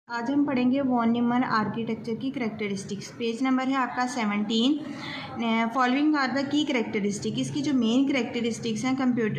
आज हम पढ़ेंगे वॉन न्यूमन आर्किटेक्चर की करेक्टरिस्टिक्स। पेज नंबर है आपका 17। Following are the key characteristic. इसकी जो मेन करेक्टरिस्टिक्स हैं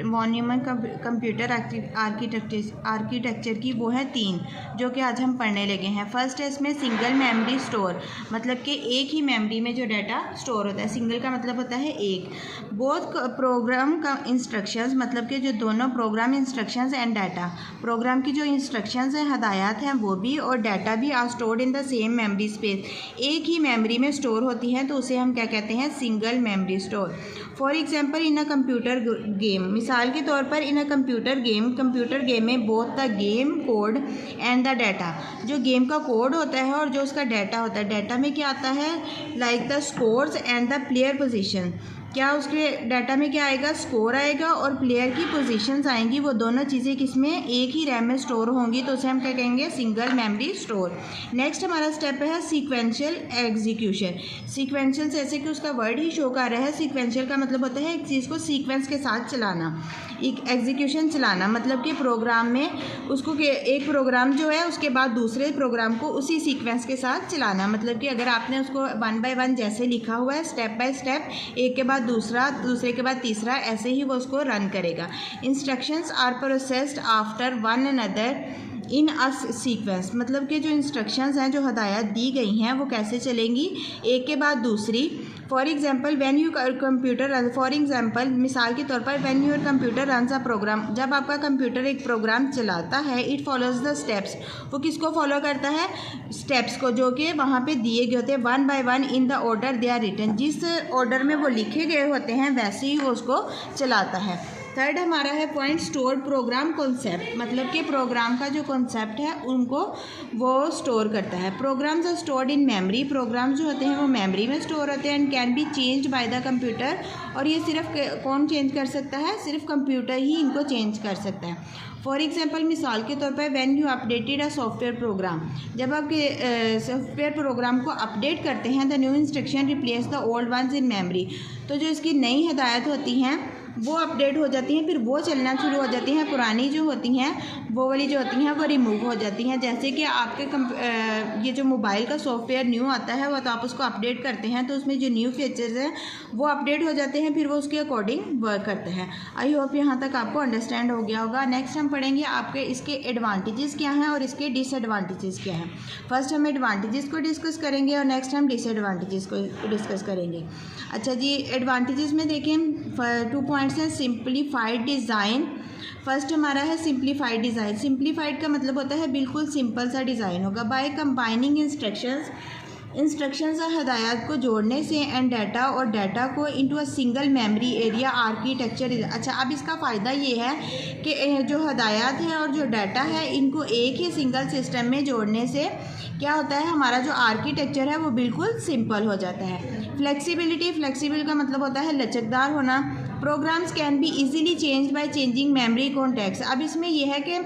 वॉन न्यूमन कंप्यूटर आर्किटेक्चर की, वो है 3 जो कि आज हम पढ़ने लगे हैं। फर्स्ट है इसमें सिंगल मेमोरी स्टोर, मतलब कि एक ही मेमोरी में जो डाटा स्टोर होता है। सिंगल का मतलब होता है एक। बोथ प्रोग्राम का इंस्ट्रक्शंस, मतलब कि जो दोनों program instructions and data, program की जो इंस्ट्रक्शंस हैं, हदायत हैं, वो भी और डाटा भी are stored in the same memory space, एक ही मेमोरी में स्टोर होती हैं, तो उसे हम क्या कहते हैं, single memory store. For example in a computer game, मिसाल के तौर पर इन अ कंप्यूटर गेम में both the game code and the data, जो गेम का कोड होता है और जो उसका डाटा होता है, डाटा में क्या आता है, like the scores and the player position. क्या उसके डाटा में क्या आएगा, स्कोर आएगा और प्लेयर की पोजीशंस आएंगी। वो दोनों चीज़ें किसमें, एक ही रैम में स्टोर होंगी, तो उसे हम क्या कहेंगे, सिंगल मेमोरी स्टोर। नेक्स्ट हमारा स्टेप है सीक्वेंशियल एग्जीक्यूशन। सीक्वेंशियल जैसे कि उसका वर्ड ही शो कर रहा है, सीक्वेंशियल का मतलब होता है एक चीज़ को सीक्वेंस के साथ चलाना, एक एग्जीक्यूशन चलाना, मतलब कि प्रोग्राम में उसको एक प्रोग्राम जो है उसके बाद दूसरे प्रोग्राम को उसी सीक्वेंस के साथ चलाना। मतलब कि अगर आपने उसको 1 बाय 1 जैसे लिखा हुआ है, स्टेप बाय स्टेप, एक के बाद दूसरा, दूसरे के बाद तीसरा, ऐसे ही वो उसको रन करेगा। Instructions are processed after one another in a sequence, मतलब कि जो इंस्ट्रक्शंस हैं, जो हदायत दी गई हैं, वो कैसे चलेंगी, एक के बाद दूसरी। For example when you computer run, for example मिसाल के तौर पर when your computer runs a program, जब आपका कंप्यूटर एक प्रोग्राम चलाता है, इट फॉलोज द स्टेप्स, वो किसको फॉलो करता है, स्टेप्स को, जो कि वहाँ पे दिए गए होते हैं 1 by 1 in the order they are written, जिस ऑर्डर में वो लिखे गए होते हैं वैसे ही वो उसको चलाता है। थर्ड हमारा है पॉइंट स्टोर प्रोग्राम कॉन्सेप्ट, मतलब कि प्रोग्राम का जो कॉन्सेप्ट है उनको वो स्टोर करता है। Programs are stored in memory, program जो होते हैं वो मेमोरी में स्टोर होते हैं and can be changed by the computer, और ये सिर्फ कौन चेंज कर सकता है, सिर्फ कंप्यूटर ही इनको चेंज कर सकता है। फॉर एग्जाम्पल मिसाल के तौर पर when you updated a software program, जब आप सॉफ्टवेयर प्रोग्राम को अपडेट करते हैं, the new instruction replace the old ones in memory, तो जो इसकी नई हिदायत होती हैं वो अपडेट हो जाती हैं, फिर वो चलना शुरू हो जाती हैं, पुरानी जो होती हैं वो वाली जो होती हैं वो रिमूव हो जाती हैं। जैसे कि आपके ये जो मोबाइल का सॉफ्टवेयर न्यू आता है, वो तो आप उसको अपडेट करते हैं, तो उसमें जो न्यू फीचर्स हैं वो अपडेट हो जाते हैं, फिर वो उसके अकॉर्डिंग वर्क करते हैं। आई होप यहाँ तक आपको अंडरस्टैंड हो गया होगा। नेक्स्ट हम पढ़ेंगे आपके इसके एडवांटेजेस क्या हैं और इसके डिसएडवांटेजेस क्या हैं। फर्स्ट हम एडवांटेजेस को डिस्कस करेंगे और नेक्स्ट हम डिसएडवांटेजेस को डिस्कस करेंगे। अच्छा जी, एडवांटेजेस में देखें 2 पॉइंट्स हैं। सिंप्लीफाइड डिज़ाइन, फर्स्ट हमारा है सिंप्लीफाइड डिज़ाइन। सिंप्लीफाइड का मतलब होता है बिल्कुल सिंपल सा डिज़ाइन होगा। बाय कंबाइनिंग इंस्ट्रक्शंस और हदायत को जोड़ने से एंड डाटा और डाटा को into a single memory area architecture. अच्छा, अब इसका फ़ायदा ये है कि जो हदायत है और जो डाटा है, इनको एक ही सिंगल सिस्टम में जोड़ने से क्या होता है, हमारा जो आर्किटेक्चर है वो बिल्कुल सिंपल हो जाता है। फ्लेक्सिबिलिटी, फ्लेक्सिबल का मतलब होता है लचकदार होना। Programs can be easily change by changing memory context. अब इसमें यह है कि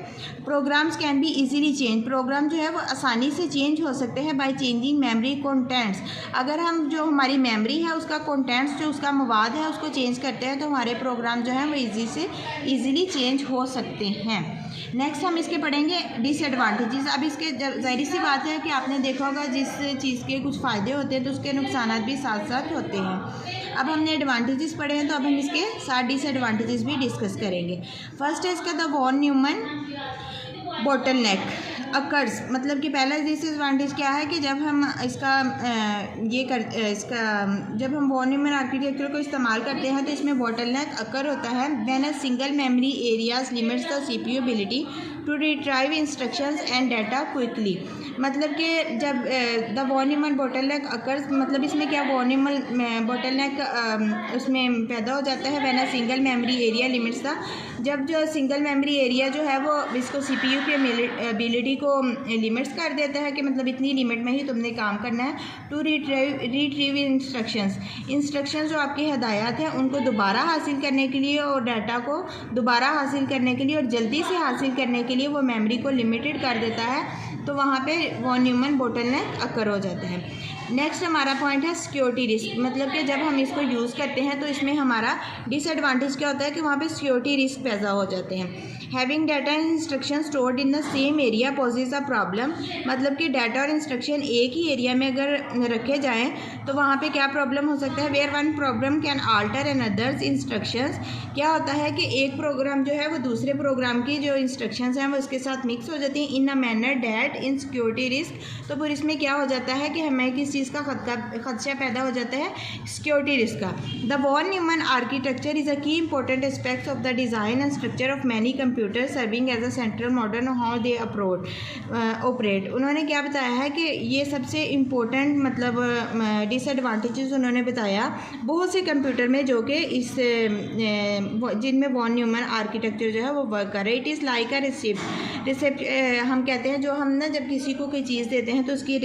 programs can be easily change, program जो है वो आसानी से चेंज हो सकते हैं बाय चेंजिंग मेमोरी कॉन्टेंट्स। अगर हम जो हमारी मेमोरी है उसका कॉन्टेंट्स, जो उसका मवाद है, उसको चेंज करते हैं, तो हमारे प्रोग्राम जो है वो ईजीली चेंज हो सकते हैं। नेक्स्ट हम इसके पढ़ेंगे डिसएडवांटेजेस। अब इसके ज़ाहिर सी बात है कि आपने देखा होगा जिस चीज़ के कुछ फ़ायदे होते हैं तो उसके नुकसान भी साथ साथ होते हैं। अब हमने एडवांटेजेस पढ़े हैं, तो अब हम इसके साथ डिसएडवांटेजेस भी डिस्कस करेंगे। फर्स्ट है इसका the von Neumann bottleneck occurs, मतलब कि पहला डिसएडवांटेज क्या है कि जब हम जब हम वॉन न्यूमन आर्किटेक्चर को इस्तेमाल करते हैं तो इसमें बोटलनेक अकर होता है। When a single memory areas limits the CPU ability to retrieve instructions and data quickly, मतलब कि जब the von Neumann bottleneck occurs, मतलब इसमें क्या वॉन न्यूमन बोटलनेक उसमें पैदा हो जाता है। When a single memory area limits the, जब जो सिंगल मेमोरी एरिया जो है वो इसको सीपीयू की एबिलिटी को लिमिट्स कर देता है कि मतलब इतनी लिमिट में ही तुमने काम करना है। टू रिट्रीव इंस्ट्रक्शंस जो आपकी हदायत है उनको दोबारा हासिल करने के लिए और डाटा को दोबारा हासिल करने के लिए और जल्दी से हासिल करने के लिए वो मेमोरी को लिमिटेड कर देता है, तो वहाँ पे वॉन न्यूमन बोटलनेक अकर हो जाता है। नेक्स्ट हमारा पॉइंट है सिक्योरिटी रिस्क, मतलब कि जब हम इसको यूज़ करते हैं तो इसमें हमारा डिसएडवांटेज क्या होता है कि वहाँ पे सिक्योरिटी रिस्क पैदा हो जाते हैं। Having data and instruction stored in the same area poses a problem, मतलब कि डाटा और इंस्ट्रक्शन एक ही एरिया में अगर रखे जाएँ तो वहाँ पे क्या प्रॉब्लम हो सकता है। Where one program can alter another's instructions, क्या होता है कि एक प्रोग्राम जो है वो दूसरे प्रोग्राम की जो इंस्ट्रक्शंस हैं वो उसके साथ मिक्स हो जाती हैं in a manner that in security risk, तो फिर इसमें क्या हो जाता है कि हमें किस चीज़ का खदशा पैदा हो जाता है, सिक्योरिटी रिस्क का। The von Neumann architecture is a key important aspects of the design and structure of many computer serving as a central modern how they operate. उन्होंने क्या बताया है कि ये सबसे इम्पोर्टेंट मतलब डिसएडवांटेजेस उन्होंने बताया बहुत से कंप्यूटर में जो कि इस जिनमें वॉन न्यूमन आर्किटेक्चर जो है वो वर्क कर रहे। It is like a receipt हम कहते हैं जो हम ना जब किसी को कोई चीज़ देते हैं तो उसकी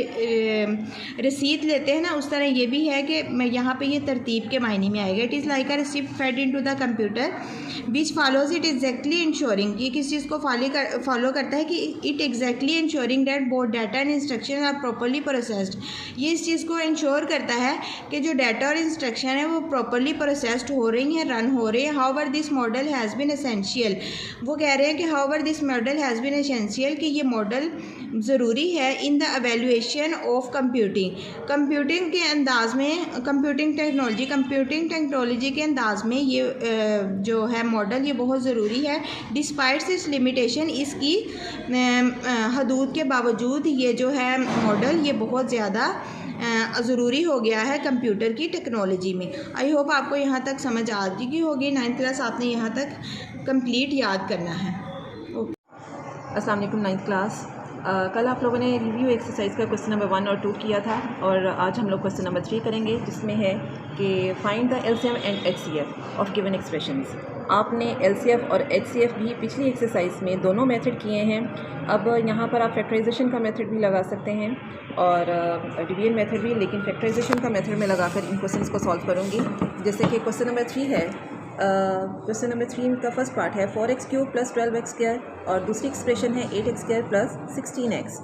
रसीद लेते हैं ना, उस तरह ये भी है कि यहाँ पे ये तरतीब के मायने में आएगा। It is like a receipt fed into the computer which follows it exactly ensuring, ये किस चीज़ को फॉलो करता है कि it exactly ensuring that both data and instruction are properly processed, ये इस चीज़ को इंश्योर करता है कि जो डाटा और इंस्ट्रक्शन है वो प्रॉपरली प्रोसेस्ड हो रही हैं, रन हो रहे हैं। However this model has been essential, वो कह रहे हैं कि however this model has been essential, कि ये मॉडल ज़रूरी है in the evaluation of computing के अंदाज में, कंप्यूटिंग टेक्नोलॉजी के अंदाज में ये जो है मॉडल ये बहुत ज़रूरी है। डिस्पाइट इट्स लिमिटेशन, इसकी हदूद के बावजूद ये जो है मॉडल ये बहुत ज़्यादा ज़रूरी हो गया है कंप्यूटर की टेक्नोलॉजी में। आई होप आपको यहाँ तक समझ आ चुकी होगी। 9th क्लास आपने यहाँ तक कंप्लीट याद करना है। अस्सलाम वालेकुम 9th क्लास। कल आप लोगों ने रिव्यू एक्सरसाइज का क्वेश्चन नंबर 1 और 2 किया था और आज हम लोग क्वेश्चन नंबर 3 करेंगे, जिसमें है कि find the LCM and HCF of given expressions. आपने एलसीएफ और एचसीएफ भी पिछली एक्सरसाइज में दोनों मेथड किए हैं। अब यहाँ पर आप फैक्टराइजेशन का मेथड भी लगा सकते हैं और डिवीजन मेथड भी, लेकिन फैक्टराइजेशन का मेथड में लगाकर इन क्वेश्चंस को सॉल्व करूँगी। जैसे कि क्वेश्चन नंबर 3 है, क्वेश्चन नंबर 3 का फर्स्ट पार्ट है 4x³ + 12x² और दूसरी एक्सप्रेशन है 8x² + 16x।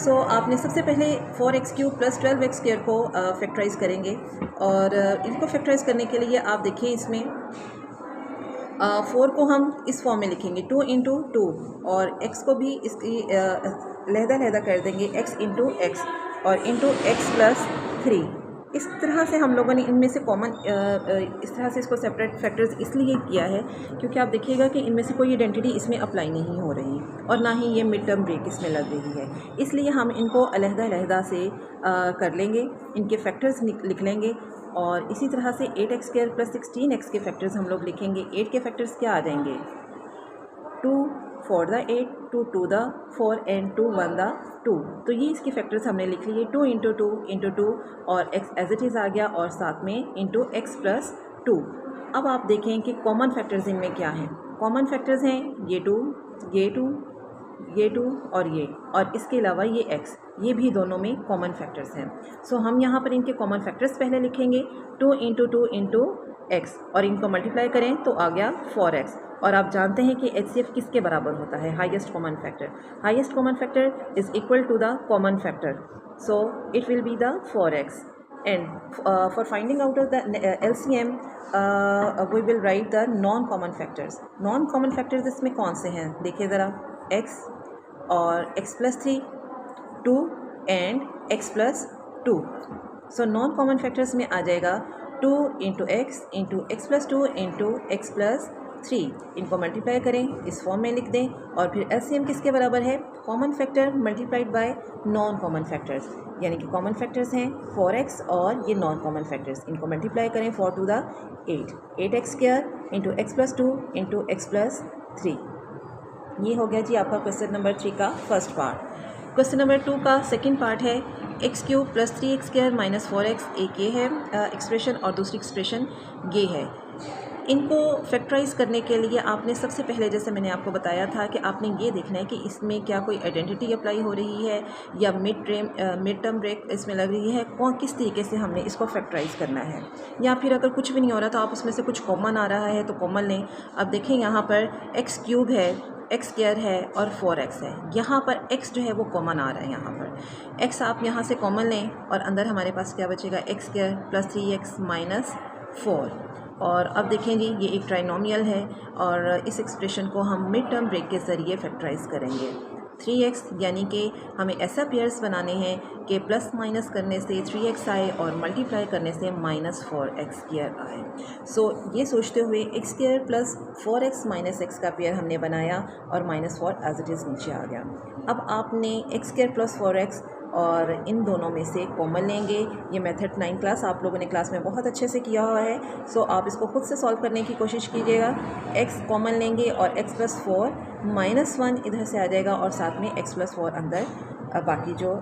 सो आपने सबसे पहले 4x³ + 12x² को फैक्टराइज करेंगे और इनको फैक्टराइज करने के लिए आप देखिए इसमें 4 को हम इस फॉर्म में लिखेंगे 2 × 2 और x को भी इसकी लहदा कर देंगे x × x और इंटू x + 3। इस तरह से हम लोगों ने इनमें से कॉमन इस तरह से इसको सेपरेट फैक्टर्स इसलिए किया है क्योंकि आप देखिएगा कि इनमें से कोई आइडेंटिटी इसमें अप्लाई नहीं हो रही और ना ही ये मिड टर्म ब्रेक इसमें लग रही है, इसलिए हम इनको अलहदा से कर लेंगे, इनके फैक्टर्स लिख लेंगे और इसी तरह से 8x² + 16x के फैक्टर्स हम लोग लिखेंगे। 8 के फैक्टर्स क्या आ जाएंगे, 2 4 the 8, 2 2 the 4 and 2 1 the 2। तो ये इसके फैक्टर्स हमने लिख लिए 2 × 2 × 2 और x एज इट इज़ आ गया और साथ में इंटू x + 2। अब आप देखें कि कॉमन फैक्टर्स इनमें क्या हैं। कॉमन फैक्टर्स हैं ये 2, ये 2, ये 2 और इसके अलावा ये x, ये भी दोनों में कॉमन फैक्टर्स हैं। सो हम यहाँ पर इनके कॉमन फैक्टर्स पहले लिखेंगे 2 × 2 × x और इनको मल्टीप्लाई करें तो आ गया 4x। और आप जानते हैं कि HCF किसके बराबर होता है, highest common factor. Highest common factor is equal to the common factor, so it will be the 4x। And for finding out of the LCM we will write the non common factors. Non common factors इसमें कौन से हैं देखिए ज़रा, x और x + 3, 2 and x + 2। So non common factors में आ जाएगा 2 × x × x + 2 × x + 3। इनको मल्टीप्लाई करें, इस फॉर्म में लिख दें और फिर LCM किसके बराबर है, common factor multiplied by non common factors, यानी कि कॉमन फैक्टर्स हैं 4x और ये नॉन कॉमन फैक्टर्स, इनको मल्टीप्लाई करें 4 to the 8, 8x² × x + 2 × x + 3। ये हो गया जी आपका क्वेश्चन नंबर 3 का फर्स्ट पार्ट। क्वेश्चन नंबर 2 का सेकंड पार्ट है x³ + 3x² - 4x। एक ये है एक्सप्रेशन और दूसरी एक्सप्रेशन ये है। इनको फैक्टराइज करने के लिए आपने सबसे पहले, जैसे मैंने आपको बताया था कि आपने ये देखना है कि इसमें क्या कोई आइडेंटिटी अप्लाई हो रही है या मिड टर्म ब्रेक इसमें लग रही है, कौन किस तरीके से हमने इसको फैक्टराइज करना है। या फिर अगर कुछ भी नहीं हो रहा तो आप उसमें से कुछ कॉमन आ रहा है तो कॉमन लें। अब देखें यहाँ पर x³ है, x² है और 4x है। यहाँ पर x जो है वो कॉमन आ रहा है, यहाँ पर x आप यहाँ से कॉमन लें और अंदर हमारे पास क्या बचेगा, x² + 3x - 4। और अब देखें जी, ये एक ट्राइनोमियल है और इस एक्सप्रेशन को हम मिड टर्म ब्रेक के ज़रिए फैक्टराइज करेंगे। 3x यानी कि हमें ऐसा पेयर्स बनाने हैं कि प्लस माइनस करने से 3x आए और मल्टीप्लाई करने से -4x² आए। सो ये सोचते हुए x² plus 4x minus x का पेयर हमने बनाया और -4 एज इट इज़ नीचे आ गया। अब आपने x² प्लस 4x और इन दोनों में से कॉमन लेंगे। ये मेथड 9 क्लास आप लोगों ने क्लास में बहुत अच्छे से किया हुआ है। सो आप इसको खुद से सॉल्व करने की कोशिश कीजिएगा। x कॉमन लेंगे और x प्लस 4 -1 इधर से आ जाएगा और साथ में x प्लस 4 अंदर बाकी जो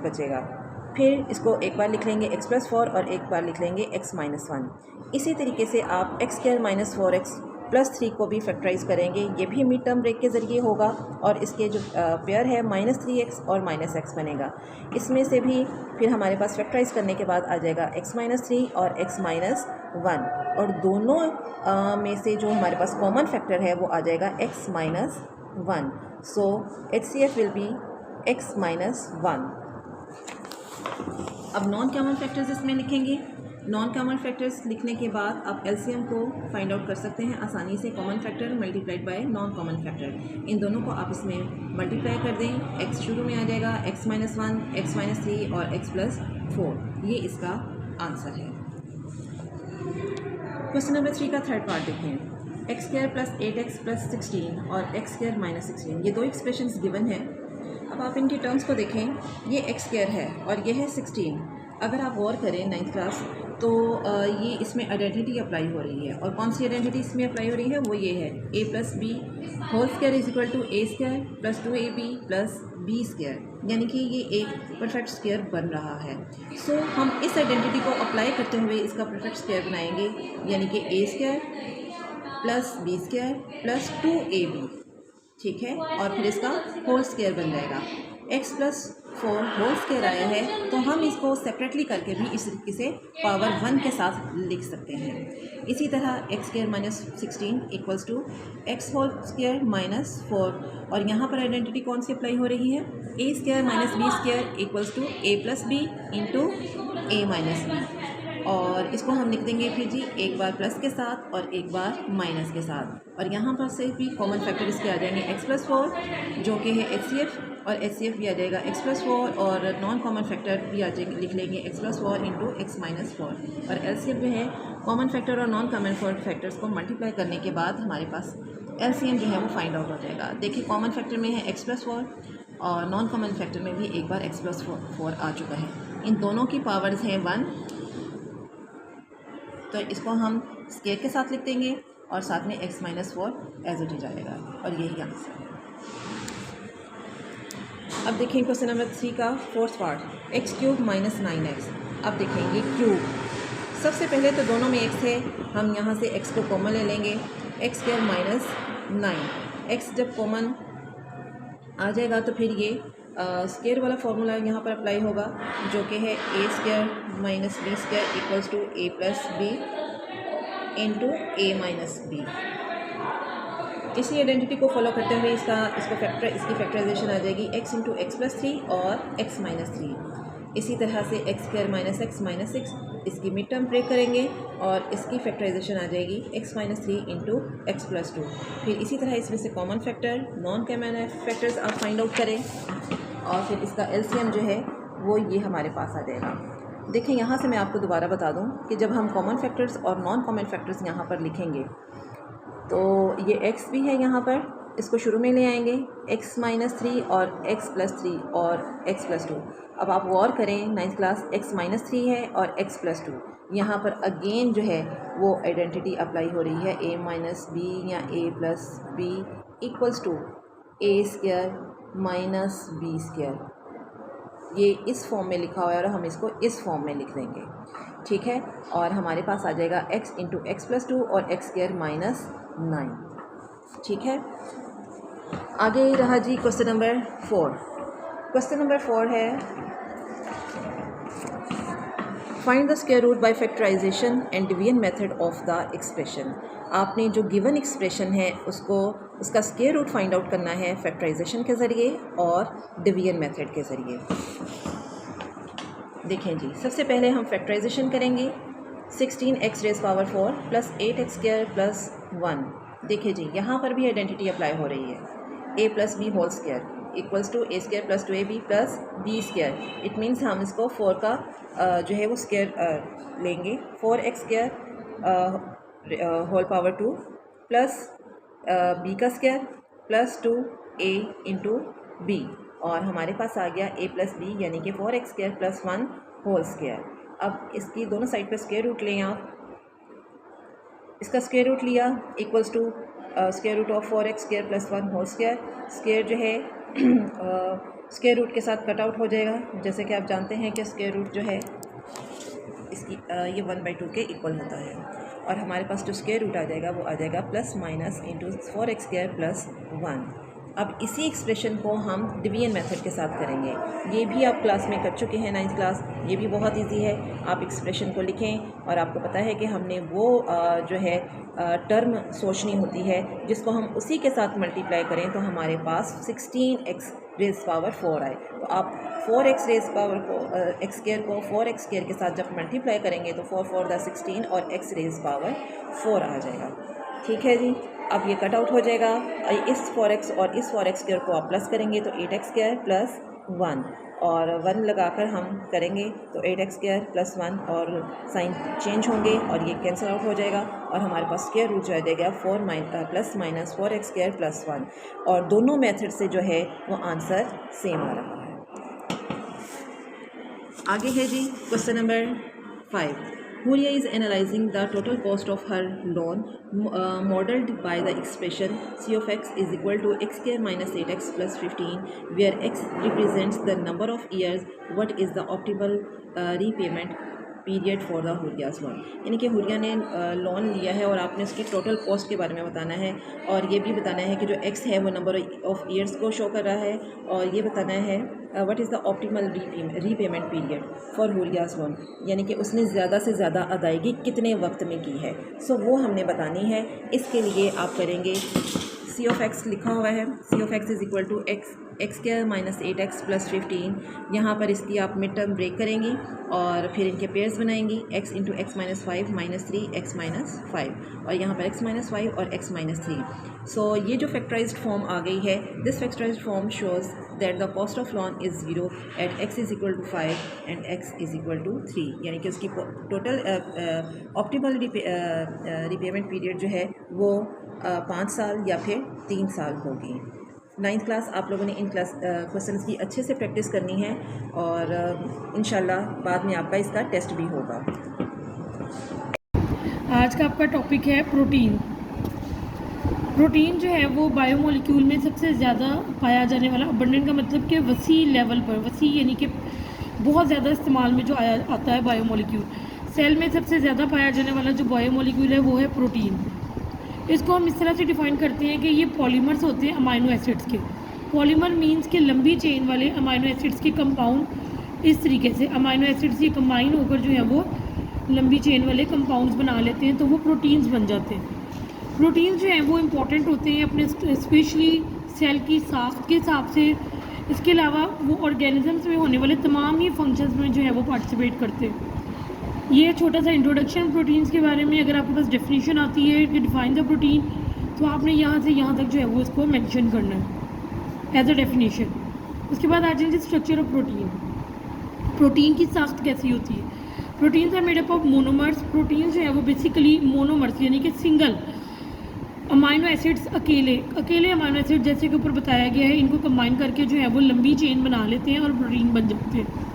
बचेगा। फिर इसको एक बार लिख लेंगे x प्लस 4 और एक बार लिख लेंगे x माइनस 1। इसी तरीके से आप x² माइनस 4x प्लस 3 को भी फैक्टराइज करेंगे। ये भी मिड टर्म ब्रेक के ज़रिए होगा और इसके जो पेयर है -3x और -x बनेगा। इसमें से भी फिर हमारे पास फैक्टराइज करने के बाद आ जाएगा x माइनस 3 और x माइनस 1 और दोनों में से जो हमारे पास कॉमन फैक्टर है वो आ जाएगा x minus 1। So HCF will be x minus 1। अब नॉन कॉमन फैक्टर्स इसमें लिखेंगे। नॉन कॉमन फैक्टर्स लिखने के बाद आप एलसीएम को फाइंड आउट कर सकते हैं आसानी से। Common factor multiplied by non common factor, इन दोनों को आप इसमें मल्टीप्लाई कर दें। x शुरू में आ जाएगा x माइनस 1, x माइनस 3 और x प्लस 4। ये इसका आंसर है। क्वेश्चन नंबर 3 का थर्ड पार्ट देखें। x² प्लस 8x प्लस 16 और x² माइनस 16, ये दो एक्सप्रेशंस गिवन हैं। अब आप इनके टर्म्स को देखें। ये x² है और ये है 16। अगर आप गौर करें 9th क्लास तो ये इसमें आइडेंटिटी अप्लाई हो रही है और कौन सी आइडेंटिटी इसमें अप्लाई हो रही है वो ये है a plus b whole square is equal to a² plus 2ab plus b², यानी कि ये एक परफेक्ट स्क्वायर बन रहा है। सो हम इस आइडेंटिटी को अप्लाई करते हुए इसका परफेक्ट स्क्वायर बनाएंगे, यानी कि a² plus b² plus 2ab, ठीक है, और फिर इसका होल स्क्वायर बन जाएगा। x प्लस 4 होल स्क्वायर आया है तो हम इसको सेपरेटली करके भी इस तरीके से पावर 1 के साथ लिख सकते हैं। इसी तरह x² minus 16 equals to x whole square minus 4 और यहाँ पर आइडेंटिटी कौन सी अप्लाई हो रही है, a² minus b² equals to a plus b into a minus b. और इसको हम लिख देंगे फिर जी एक बार प्लस के साथ और एक बार माइनस के साथ। और यहाँ पर से भी कॉमन फैक्टर इसके आ जाएंगे x प्लस 4 जो कि है HCF और HCF भी आ जाएगा x प्लस 4 और नॉन कॉमन फैक्टर भी आ जाएंगे, लिख लेंगे x plus 4 into x minus 4। और LCM जो है कॉमन फैक्टर और नॉन कॉमन फैक्टर्स को मल्टीप्लाई करने के बाद हमारे पास LCM जो है वो फाइंड आउट हो जाएगा। देखिए कॉमन फैक्टर में है x प्लस 4 और नॉन कॉमन फैक्टर में भी एक बार x प्लस 4 आ चुका है। इन दोनों की पावर्स हैं 1, तो इसको हम स्क्वायर के साथ लिख देंगे और साथ में x minus 4 as it is आएगा और यही आंसर है। अब देखें क्वेश्चन नंबर 3 का fourth part, x³ minus 9x। अब देखेंगे क्यूब। सबसे पहले तो दोनों में x है, हम यहाँ से x को कॉमन ले लेंगे, x² माइनस 9। x जब कॉमन आ जाएगा तो फिर ये स्क्वायर वाला फार्मूला यहाँ पर अप्लाई होगा जो कि है a² minus b² equals to a plus b into a minus b. इसी आइडेंटिटी को फॉलो करते हुए इसकी फैक्टराइजेशन आ जाएगी x इंटू एक्स प्लस 3 और x माइनस 3। इसी तरह से x² माइनस x माइनस 6, इसकी मिड टर्म ब्रेक करेंगे और इसकी फैक्टराइजेशन आ जाएगी x minus 3 into x plus 2। फिर इसी तरह इसमें से common factor non common factors आप फाइंड आउट करें और फिर इसका LCM जो है वो ये हमारे पास आ जाएगा। देखें यहाँ से मैं आपको दोबारा बता दूँ कि जब हम कॉमन फैक्टर्स और नॉन कॉमन फैक्टर्स यहाँ पर लिखेंगे तो ये x भी है यहाँ पर, इसको शुरू में ले आएंगे x माइनस 3 और x प्लस 3 और x प्लस 2। अब आप गौर करें 9th क्लास x माइनस 3 है और x प्लस 2, यहाँ पर अगेन जो है वो आइडेंटिटी अप्लाई हो रही है a माइनस बी या a plus b equals to a² minus b²। ये इस फॉर्म में लिखा हुआ है और हम इसको इस फॉर्म में लिख देंगे, ठीक है। और हमारे पास आ जाएगा x इंटू एक्स प्लस 2 और x² माइनस 9, ठीक है। आगे रहा जी क्वेश्चन नंबर 4। क्वेश्चन नंबर 4 है find the square root by factorisation and division method of the expression. आपने जो गिवन एक्सप्रेशन है उसका स्क्वायर रूट फाइंड आउट करना है फैक्टराइजेशन के ज़रिए और डिवीजन मेथड के ज़रिए। देखें जी, सबसे पहले हम फैक्टराइजेशन करेंगे। 16x rays power 4 plus 8x square plus 1। देखिए जी, यहाँ पर भी आइडेंटिटी अप्लाई हो रही है। a plus b whole square equals to a square plus 2ab plus b square. It means हम इसको 4 का जो है वो स्क्वायर लेंगे। 4x square whole power 2 plus B का square plus 2a into B, और हमारे पास आ गया a प्लस बी यानी कि 4x square plus 1 whole square. अब इसकी दोनों साइड पर स्क्वायर रूट लें आप। इसका स्क्वायर रूट लिया equals to square root of 4x square plus 1 whole square. Square जो है स्क्वायर रूट के साथ कट आउट हो जाएगा। जैसे कि आप जानते हैं कि स्क्वायर रूट जो है इसकी ये 1/2 के इक्वल होता है, और हमारे पास जो स्क्वायर रूट आ जाएगा वो आ जाएगा plus minus into 4x square plus 1। अब इसी एक्सप्रेशन को हम डिवीजन मेथड के साथ करेंगे। ये भी आप क्लास में कर चुके हैं, 9th क्लास। ये भी बहुत इजी है। आप एक्सप्रेशन को लिखें और आपको पता है कि हमने वो जो है टर्म सोचनी होती है जिसको हम उसी के साथ मल्टीप्लाई करें तो हमारे पास 16x रेज़ पावर 4 आए। तो आप 4x रेज़ पावर को x स्क्वायर को 4x स्क्वायर के साथ जब मल्टीप्लाई करेंगे तो 4 4 16 और x रेज़ पावर 4 आ जाएगा। ठीक है जी। अब ये कट आउट हो जाएगा। इस 4x और इस 4x स्क्वायर को आप प्लस करेंगे तो 8x स्क्वायर प्लस 1, और 1 लगाकर हम करेंगे तो 8x स्क्वायर प्लस 1, और साइन चेंज होंगे और ये कैंसिल आउट हो जाएगा, और हमारे पास स्क्वायर रूट जो आ जाएगा plus minus 4x square plus 1, और दोनों मेथड से जो है वो आंसर सेम आ रहा है। आगे है जी question number 5। Huria is analyzing the total cost of her loan modeled by the expression C of x is equal to x square minus 8x plus 15, where x represents the number of years. What is the optimal repayment period for the Huriya's loan? यानी कि हुरिया ने loan लिया है और आपने उसकी total cost के बारे में बताना है, और ये भी बताना है कि जो एक्स है वो नंबर ऑफ़ ईयर्स को शो कर रहा है, और ये बताना है what is the optimal repayment period for Huriya's loan, यानी कि उसने ज़्यादा से ज़्यादा अदायगी कितने वक्त में की है। सो वो हमने बतानी है। इसके लिए आप करेंगे सी ऑफ एक्स लिखा हुआ है, C of X is equal to X square minus 8x plus 15। यहाँ पर इसकी आप मिड टर्म ब्रेक करेंगी और फिर इनके पेयर्स बनाएंगी, x into x minus 5 minus 3 x minus 5, और यहाँ पर x माइनस 5 और x माइनस 3। सो ये जो फैक्टराइज्ड फॉर्म आ गई है, this factorised form shows that the cost of loan is 0 at x is equal to 5 and x is equal to 3, यानी कि उसकी टोटल ऑप्टिमल रिपेमेंट पीरियड जो है वो 5 साल या फिर 3 साल होगी। 9th क्लास आप लोगों ने इन क्वेश्चंस की अच्छे से प्रैक्टिस करनी है, और इंशाल्लाह बाद में आपका इसका टेस्ट भी होगा। आज का आपका टॉपिक है प्रोटीन। प्रोटीन जो है वो बायोमोलिक्यूल में सबसे ज़्यादा पाया जाने वाला, अबंडेंट का मतलब कि वसी लेवल पर, वसी यानी कि बहुत ज़्यादा इस्तेमाल में जो आता है बायोमोलिक्यूल। सेल में सबसे ज़्यादा पाया जाने वाला जो बायोमोलिक्यूल है वो है प्रोटीन। इसको हम इस तरह से डिफ़ाइन करते हैं कि ये पॉलीमर्स होते हैं अमाइनो एसिड्स के। पॉलीमर मींस के लंबी चेन वाले अमाइनो एसिड्स के कंपाउंड। इस तरीके से अमाइनो एसिड्स ये कंबाइन होकर जो है वो लंबी चेन वाले कंपाउंड्स बना लेते हैं, तो वो प्रोटीन्स बन जाते हैं। प्रोटीन्स जो हैं वो इम्पॉर्टेंट होते हैं अपने स्पेशली सेल की साख्त के हिसाब से। इसके अलावा वो ऑर्गेनिजम्स में होने वाले तमाम ही फंक्शंस में जो है वो पार्टिसिपेट करते हैं। ये छोटा सा इंट्रोडक्शन प्रोटीन्स के बारे में। अगर आपके पास डेफिनेशन आती है कि डिफाइन द प्रोटीन, तो आपने यहाँ से यहाँ तक जो है वो इसको मेंशन करना है एज अ डेफिनेशन। उसके बाद आ जाएंगे स्ट्रक्चर ऑफ प्रोटीन। प्रोटीन की साख्त कैसी होती है? Proteins are made up of monomers. Protein जो है वो बेसिकली मोनोमर्स यानी कि सिंगल अमाइनो एसिड्स, अकेले अमाइनो एसिड जैसे के ऊपर बताया गया है, इनको कंबाइन करके जो है वो लंबी चेन बना लेते हैं और प्रोटीन बन जाते हैं।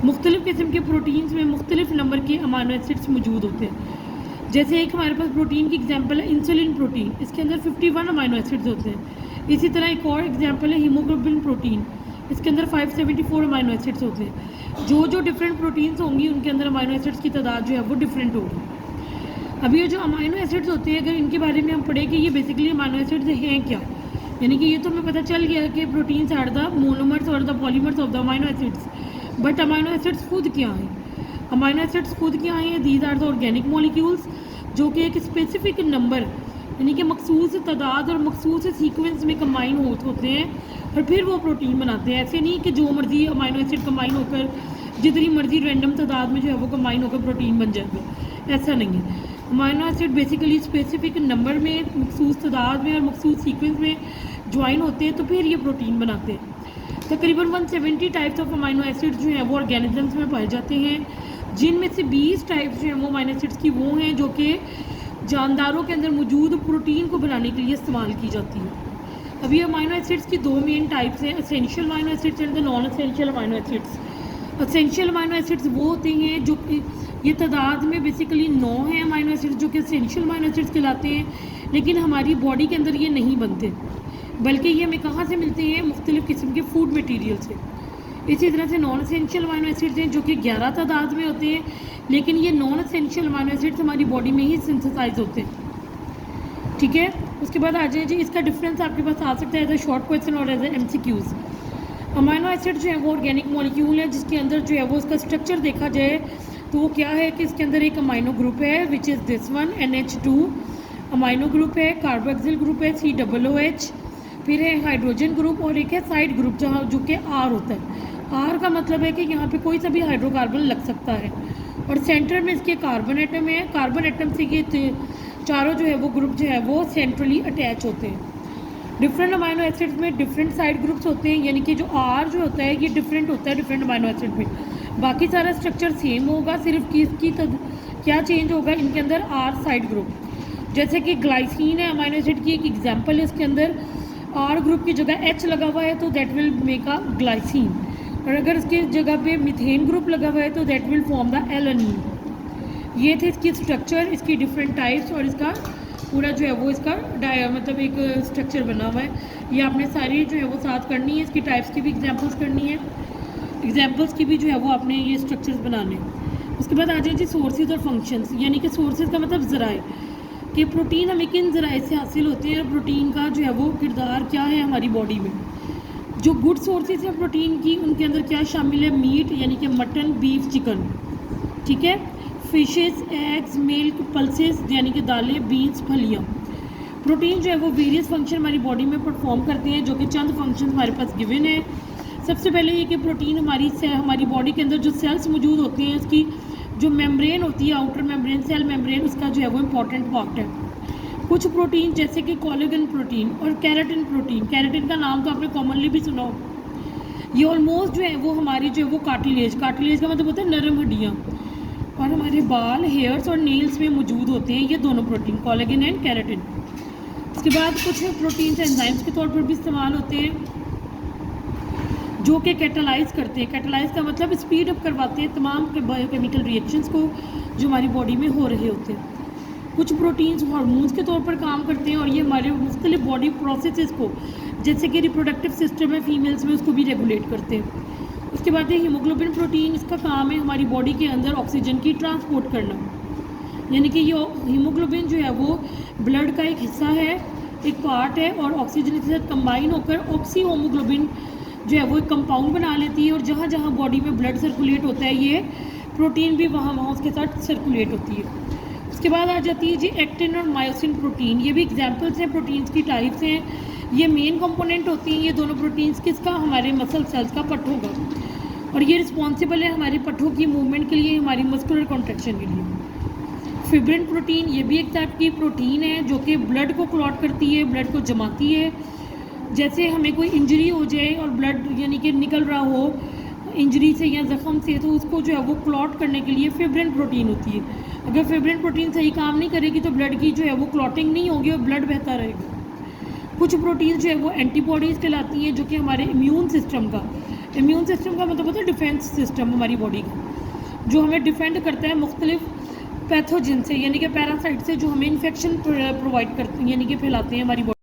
मुख्तलिफ़ किस्म के प्रोटीन्स में मुख्तलिफ नंबर के अमाइनो एसिड्स मौजूद होते हैं। जैसे एक हमारे पास प्रोटीन की एग्जांपल है इंसुलिन प्रोटीन, इसके अंदर 51 अमाइनो एसिड्स होते हैं। इसी तरह एक और एग्जांपल है हीमोग्लोबिन प्रोटीन, इसके अंदर 574 अमाइनो एसिड्स होते हैं। जो डिफरेंट प्रोटीन्स होंगी उनके अंदर अमाइनो एसिड्स की तादाद जो है वो डिफरेंट होगी। अब ये जो अमाइनो एसिड्स होते हैं, अगर इनके बारे में हम पढ़ें कि ये बेसिकली अमाइनो एसिड्स हैं क्या, यानी कि ये तो हमें पता चल गया कि प्रोटीन्स आर द मोनोमर्स और the polymers of the amino acids, but amino acids खुद क्या हैं? अमाइनो एसिड्स खुद क्या हैं? These are the organic molecules जो कि एक स्पेसिफिक नंबर यानी कि मखसूस तादाद और मखसूस सीक्वेंस में कंबाइन होते हैं और फिर वो प्रोटीन बनाते हैं। ऐसे नहीं कि जो मर्जी अमाइनो एसिड कंबाइन होकर जितनी मर्जी रैंडम तादाद में जो है वो कंबाइन होकर प्रोटीन बन जाएगा, ऐसा नहीं है। Amino acid basically specific number में, मखसूस तादाद में और मखसूस सीक्वेंस में ज्वाइन होते हैं तो फिर ये प्रोटीन बनाते हैं। तकरीबन 170 टाइप्स ऑफ अमाइनो एसिड जो हैं वो ऑर्गेनिजम्स में पाए जाते हैं, जिनमें से 20 टाइप्स जो हैं वो अमाइनो एसिड्स की वो हैं जो कि जानदारों के अंदर मौजूद प्रोटीन को बनाने के लिए इस्तेमाल की जाती है। अब ये अमाइनो एसिड्स की 2 मेन टाइप्स हैं, essential amino acids and the non essential amino acids. Essential amino acids वो होते हैं जो कि ये तादाद में बेसिकली 9 हैं अमाइनो एसिड्स जो कि एसेंशियल अमाइनो एसिड्स कहलाते हैं, लेकिन हमारी बॉडी के अंदर ये नहीं बनते, बल्कि ये हमें कहाँ से मिलते हैं, मुख्तलिफ़ किस्म के फूड मटीरियल से। इसी तरह से नॉन एसेंशियल अमाइनो एसिड्स हैं जो कि 11 तादाद में होते हैं, लेकिन ये नॉन एसेंशियल अमाइनो एसिड्स हमारी बॉडी में ही सिंथेसाइज होते हैं। ठीक है, उसके बाद आ जाए जी, इसका डिफरेंस आपके पास आ सकता है एज ए शॉर्ट क्वेश्चन और as a MCQs। Amino acid जो है वो ऑर्गेनिक मॉलिक्यूल है जिसके अंदर जो है वो उसका स्ट्रक्चर देखा जाए तो वो क्या है कि इसके अंदर एक अमाइनो ग्रुप है which is this one NH2, amino group है, कार्बोक्सिल ग्रुप है COOH, फिर है हाइड्रोजन ग्रुप और एक है साइड ग्रुप जहाँ जो कि R होता है। R का मतलब है कि यहाँ पे कोई सा भी हाइड्रोकार्बन लग सकता है और सेंटर में इसके कार्बन एटम है। कार्बन एटम से ये चारों जो है वो ग्रुप जो है वो सेंट्रली अटैच होते हैं। डिफरेंट अमाइनो एसिड्स में डिफरेंट साइड ग्रुप्स होते हैं, यानी कि जो R जो होता है ये डिफरेंट होता है डिफरेंट अमाइनो एसिड में। बाकी सारा स्ट्रक्चर सेम होगा, सिर्फ क्या चेंज होगा इनके अंदर R साइड ग्रुप। जैसे कि ग्लाइसिन है अमाइनो एसिड की एक एग्जाम्पल है, इसके अंदर R ग्रुप की जगह H लगा हुआ है तो that will make a glycine, और अगर इसके जगह पे मीथेन ग्रुप लगा हुआ है तो that will form the alanine. ये थे इसकी स्ट्रक्चर, इसकी डिफरेंट टाइप्स और इसका पूरा जो है वो इसका मतलब एक स्ट्रक्चर बना हुआ है। ये आपने सारी जो है वो साथ करनी है, इसकी टाइप्स की भी एग्जांपल्स करनी है, एग्जांपल्स की भी जो है वो आपने ये स्ट्रक्चर्स बनाने। उसके बाद आ जाए जी सोर्सेज और फंक्शंस, यानी कि सोर्सेज का मतलब ज़राए कि प्रोटीन हमें किन ज़राए से हासिल होते हैं, प्रोटीन का जो है वो किरदार क्या है हमारी बॉडी में। जो गुड सोर्सेज हैं प्रोटीन की उनके अंदर क्या शामिल है, मीट यानी कि मटन, बीफ, चिकन, ठीक है, फिशेस, एग्स, मिल्क, पल्सेस यानी कि दालें, बीन्स, फलियाँ। प्रोटीन जो है वो वेरियस फंक्शन हमारी बॉडी में परफॉर्म करते हैं, जो कि चंद फंक्शन हमारे पास गिवन है। सबसे पहले ये कि प्रोटीन हमारी बॉडी के अंदर जो सेल्स मौजूद होती हैं उसकी जो मेम्ब्रेन होती है, आउटर मेम्ब्रेन, सेल मेम्ब्रेन, उसका जो है वो इम्पॉर्टेंट पार्ट है। कुछ प्रोटीन जैसे कि कोलेजन प्रोटीन और केराटिन प्रोटीन, केराटिन का नाम तो आपने कॉमनली भी सुना हो, ये ऑलमोस्ट जो है वो हमारी जो है वो कार्टिलेज का मतलब होता है नरम हड्डियाँ, और हमारे बाल, हेयर्स और नेल्स में मौजूद होते हैं ये दोनों प्रोटीन, कोलेजन एंड केराटिन। उसके बाद कुछ प्रोटीन एंजाइम्स के तौर पर भी इस्तेमाल होते हैं जो कि कैटालाइज करते हैं। कैटालाइज का मतलब स्पीड अप करवाते हैं तमाम बायोकेमिकल रिएक्शंस को जो हमारी बॉडी में हो रहे होते हैं। कुछ प्रोटीन्स हार्मोन्स के तौर पर काम करते हैं और ये हमारे मुख्तलिफ बॉडी प्रोसेसेस को, जैसे कि रिप्रोडक्टिव सिस्टम है फीमेल्स में, उसको भी रेगुलेट करते हैं। उसके बाद ये हीमोग्लोबिन प्रोटीन, इसका काम है हमारी बॉडी के अंदर ऑक्सीजन की ट्रांसपोर्ट करना, यानी कि ये हीमोग्लोबिन जो है वो ब्लड का एक हिस्सा है, एक पार्ट है, और ऑक्सीजन के साथ कंबाइन होकर ऑक्सी होमोग्लोबिन जो है वो एक कंपाउंड बना लेती है, और जहाँ जहाँ बॉडी में ब्लड सर्कुलेट होता है ये प्रोटीन भी वहाँ उसके साथ सर्कुलेट होती है। उसके बाद आ जाती है जी एक्टिन और मायोसिन प्रोटीन, ये भी एग्जाम्पल्स हैं, प्रोटीन्स की टाइप्स हैं। ये मेन कंपोनेंट होती हैं ये दोनों प्रोटीन्स, किसका, हमारे मसल सेल्स का, पट्ठों का, और ये रिस्पॉन्सिबल है हमारे पट्ठों की मूवमेंट के लिए, हमारी मस्कुलर कॉन्ट्रैक्शन के लिए। फिब्रिन प्रोटीन, ये भी एक टाइप की प्रोटीन है जो कि ब्लड को क्लॉट करती है, ब्लड को जमाती है। जैसे हमें कोई इंजरी हो जाए और ब्लड यानी कि निकल रहा हो इंजरी से या ज़ख़म से, तो उसको जो है वो क्लॉट करने के लिए फिब्रिन प्रोटीन होती है। अगर फिब्रिन प्रोटीन सही काम नहीं करेगी तो ब्लड की जो है वो क्लॉटिंग नहीं होगी और ब्लड बहता रहेगा। कुछ प्रोटीन जो है वो एंटीबॉडीज़ कहलाती हैं जो कि हमारे इम्यून सिस्टम का मतलब होता है डिफेंस सिस्टम हमारी बॉडी का, जो हमें डिफेंड करता है मुख्तलिफ पैथोजन से, यानी कि पैरासाइट से, जो हमें इन्फेक्शन प्रोवाइड करते हैं यानी कि फैलाते हैं हमारी बॉडी।